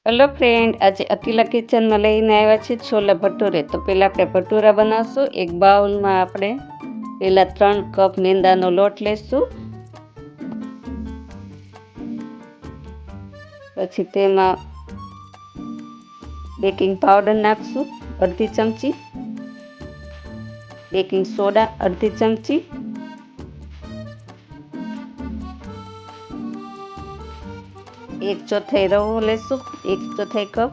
Hello friend, આજે અકીલા કિચનમાં લઈને આવ્યા છે છોલા ભટુરે. તો પહેલાં આપણે ભટુરા બનાવશું. એક બાઉલમાં આપણે પહેલાં 3 કપ મેંદાનો લોટ લેશું. પછી તેમાં બેકિંગ પાવડર નાખશું અડધી ચમચી, બેકિંગ સોડા અડધી ચમચી, એક ચોથાઈ રવો લેશું, 1/4 કપ.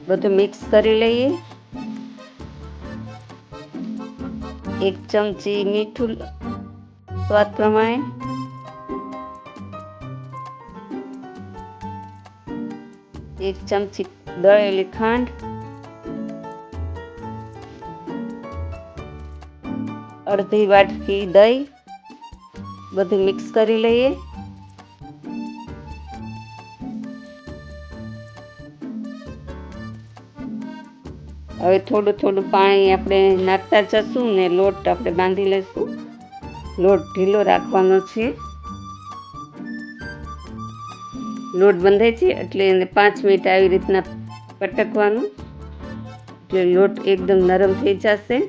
બધું મિક્સ કરી લઈએ. 1 ચમચી મીઠું સ્વાદ પ્રમાણે, 1 ચમચી દળેલી ખાંડ, અડધી વાટકી દહીં. બધું મિક્સ કરી લઈએ. હવે થોડું પાણી આપણે નાખતા જશું ને લોટ આપણે બાંધી લઈશું. લોટ ઢીલો રાખવાનો છે. લોટ બંધાય છે એટલે એને 5 મિનિટ આવી રીતના પટકવાનું, એટલે લોટ એકદમ નરમ થઈ જશે.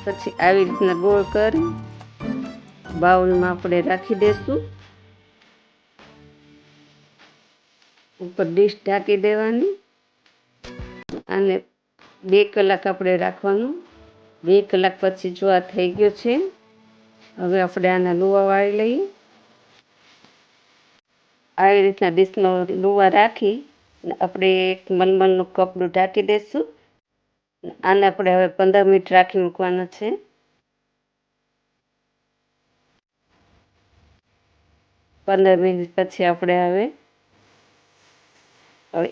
પછી આવી રીતના ગોળ કરી બાઉલમાં આપણે રાખી દઈશું. ઉપર ડીશ ઢાંકી દેવાની અને 2 કલાક આપણે રાખવાનું. 2 કલાક પછી જો આ થઈ ગયો છે, હવે આપણે આના લુવા વાળી લઈએ. આવી રીતના ડીશનો લુવા રાખી આપણે એક મલમલનું કપડું ઢાંકી દઈશું. આને આપણે હવે 15 મિનિટ રાખી મૂકવાનો છે. પંદર મિનિટ પછી આપણે હવે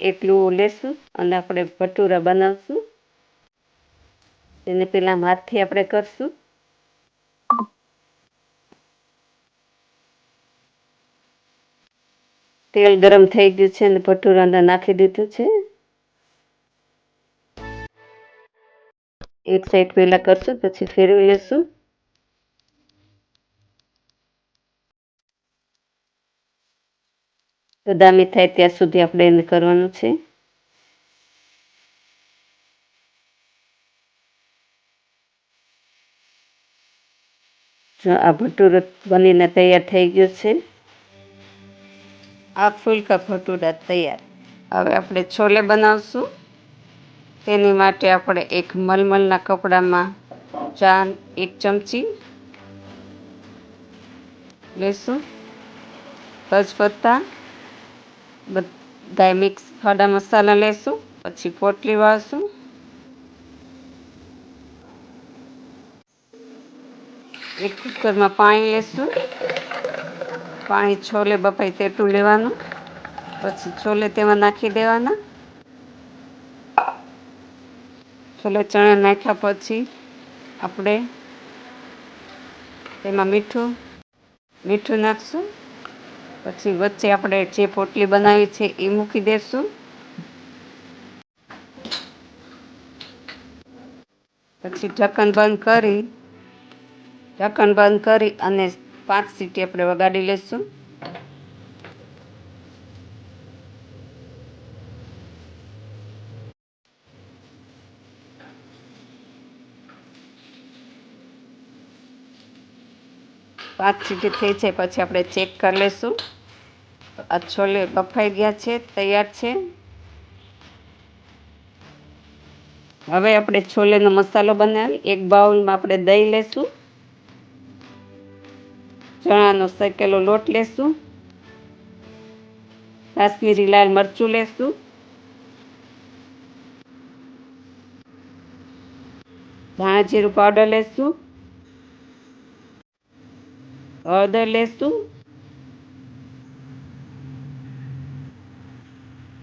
એક લુવો લેશું અને આપણે ભટુરા બનાવશું. તેને પહેલાં હાથથી આપણે કરશું. તેલ ગરમ થઈ ગયું છે અને ભટુરા અંદર નાખી દીધું છે. એક સાઈડ પહેલાં કરશું, પછી ફેરવી લેશું. બદામી થાય ત્યાં સુધી આપણે એને કરવાનું છે. જો આ ભટુરો બનીને તૈયાર થઈ ગયો છે. આ ફુલકા ભટુરા તૈયાર. હવે આપણે છોલે બનાવશું. તેની માટે આપણે એક મલમલના કપડામાં 1 ચમચી લેશું. તજપત્તા, બધા મિક્સ ખાડા મસાલા લેશું. પછી પોટલી વાળશું. એક કુકરમાં પાણી લેશું. પાણી છોલે બફાય તેટલું લેવાનું. પછી છોલે તેમાં નાખી દેવાના. છોલે ચણા નાખ્યા પછી આપણે તેમાં મીઠું નાખશું. પછી વચ્ચે આપણે જે પોટલી બનાવી છે એ મૂકી દઈશું. પછી ઢક્કણ બંધ કરી અને 5 સીટી આપણે વગાડી લઈશું. પાંચ સીટી થઈ છે પછી આપણે ચેક કરી લઈશું. આ છોલે બફાઈ ગયા છે, તૈયાર છે. હવે આપણે છોલેનો મસાલો બનાવી. એક બાઉલમાં આપણે દહીં લેશું, ચણાનો શેકેલો લોટ લેશું, કાશ્મીરી લાલ મરચું લેશું, ધાણા જીરું પાવડર લેશું, હળદર લેશું,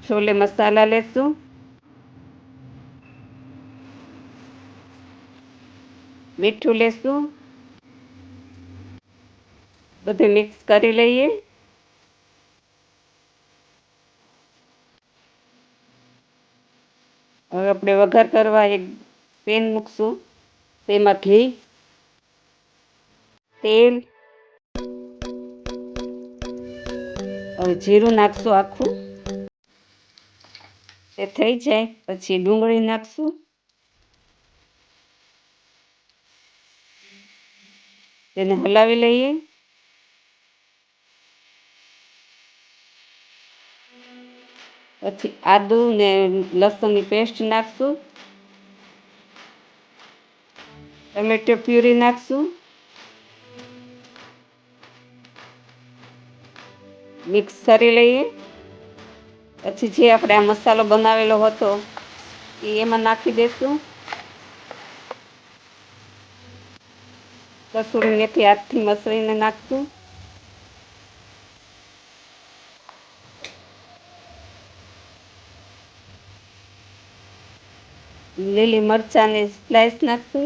છોલે મસાલા લેશું, મીઠું લેશું. બધું મિક્સ કરી લઈએ. આપણે વઘાર કરવા એક પેન મૂકશું, તેમાં ઘી, તેલ, હવે જીરું નાખશું આખું. તે થઈ જાય પછી ડુંગળી નાખશું, તેને હલાવી લઈએ. પછી આદુ ને લસણની પેસ્ટ નાખશું, ટમેટો પ્યુરી નાખશું, મિક્સ કરી લઈએ. પછી જે આપણે આ મસાલો બનાવેલો હતો એ એમાં નાખી દઈશું. કસૂરી મેથી હાથથી મસળીને નાખશું. લીલી મરચાંની સ્લાઈસ નાખશું,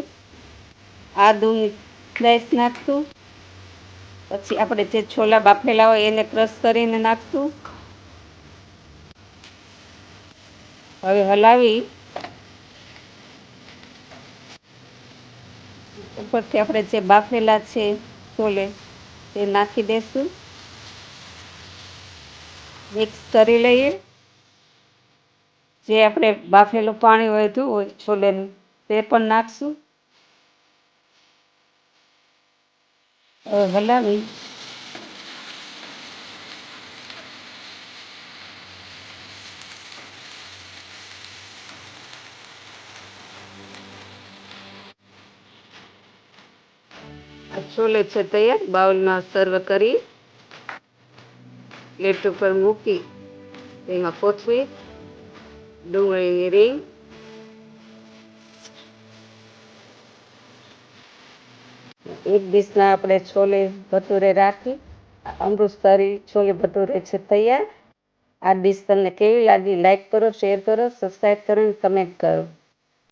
આદુની સ્લાઈસ નાખશું. પછી આપણે જે છોલા બાફેલા હોય એને ક્રશ કરીને નાખશું. હવે હલાવી ઉપરથી આપણે જે બાફેલા છે છોલે તે નાખી દઈશું, મિક્સ કરી લઈએ. જે આપણે બાફેલું પાણી વધ્યું હોય છોલેનું તે પણ નાખશું. હલાવી છોલે છે તૈયાર. બાઉલમાં સર્વ કરી પ્લેટ ઉપર મૂકી તેમાં કોથમીર, ડુંગળીની રીંગ, એક ડીશમાં આપણે છોલે ભટુરે રાખી અમૃતસરી છોલે ભટુરે છે તૈયાર. આ ડીશ તમને કેવી લાગી? લાઈક કરો, શેર કરો, સબસ્ક્રાઈબ કરો અને કમેન્ટ કરો.